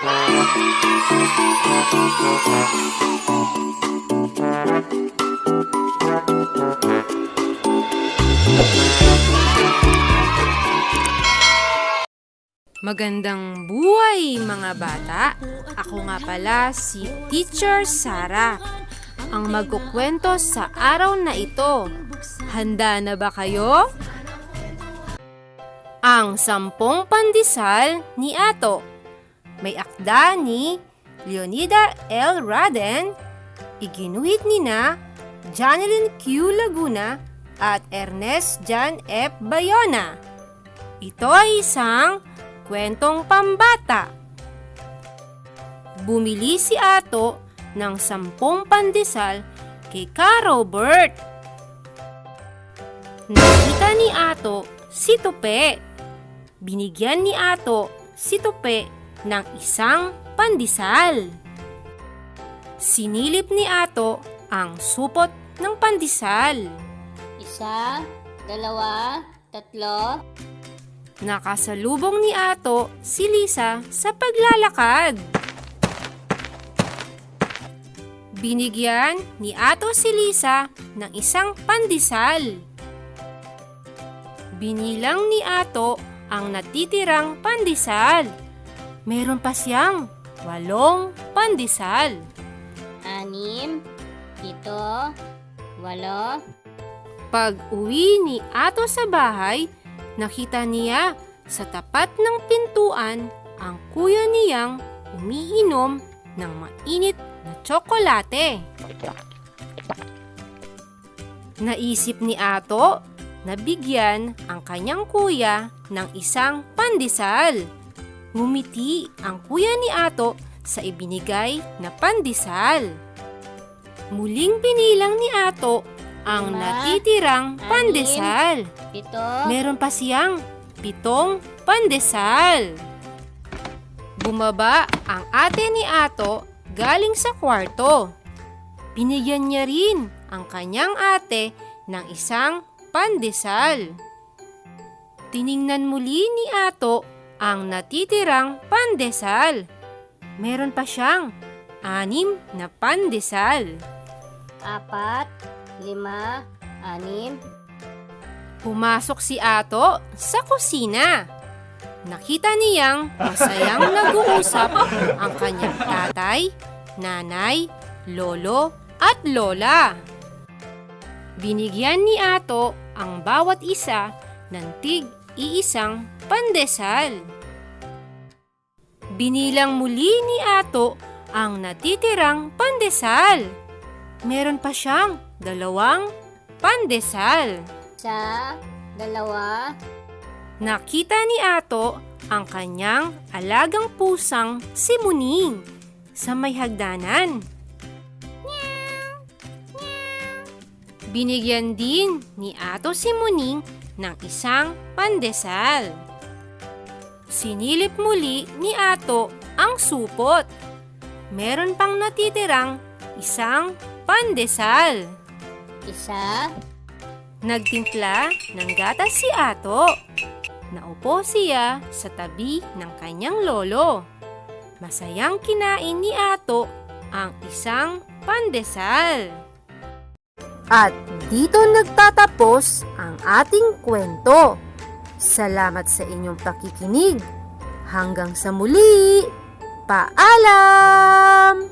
Magandang buhay mga bata! Ako nga pala si Teacher Sara, ang magkukwento sa araw na ito. Handa na ba kayo? Ang 10 pandesal ni Ato. May akda ni Leonida L. Raden, iginuhit ni na Janeline Q. Laguna at Ernest Jan F. Bayona. Ito ay isang kwentong pambata. Bumili si Ato ng 10 pandesal kay Ka Robert. Nakita ni Ato si Tupe. Binigyan ni Ato si Tupe ng isang pandesal. Sinilip ni Ato ang supot ng pandesal. 1, 2, 3. Nakasalubong ni Ato si Lisa sa paglalakad. Binigyan ni Ato si Lisa ng isang pandesal. Binilang ni Ato ang natitirang pandesal. Meron pa siyang 8 pandesal. 6, 7, 8. Pag-uwi ni Ato sa bahay, nakita niya sa tapat ng pintuan ang kuya niyang umiinom ng mainit na tsokolate. Naisip ni Ato na bigyan ang kanyang kuya ng isang pandesal. Ngumiti ang kuya ni Ato sa ibinigay na pandesal. Muling binilang ni Ato ang 5, natitirang 6, pandesal. 7. Meron pa siyang 7 pandesal. Bumaba ang ate ni Ato galing sa kwarto. Binigyan niya rin ang kanyang ate ng isang pandesal. Tiningnan muli ni Ato ang natitirang pandesal. Meron pa siyang 6 na pandesal. 4, 5, 6. Pumasok si Ato sa kusina. Nakita niyang masayang nag-uusap ang kanyang tatay, nanay, lolo at lola. Binigyan ni Ato ang bawat isa ng tig-iisang pandesal. Binilang muli ni Ato ang natitirang pandesal. Meron pa siyang 2 pandesal. 1, 2. Nakita ni Ato ang kanyang alagang pusang si Muning sa may hagdanan. Binigyan din ni Ato si Muning ng isang pandesal. Sinilip muli ni Ato ang supot. Meron pang natitirang isang pandesal. 1. Nagtimpla ng gatas si Ato. Naupo siya sa tabi ng kanyang lolo. Masayang kinain ni Ato ang isang pandesal. At dito nagtatapos ang ating kwento. Salamat sa inyong pakikinig. Hanggang sa muli. Paalam!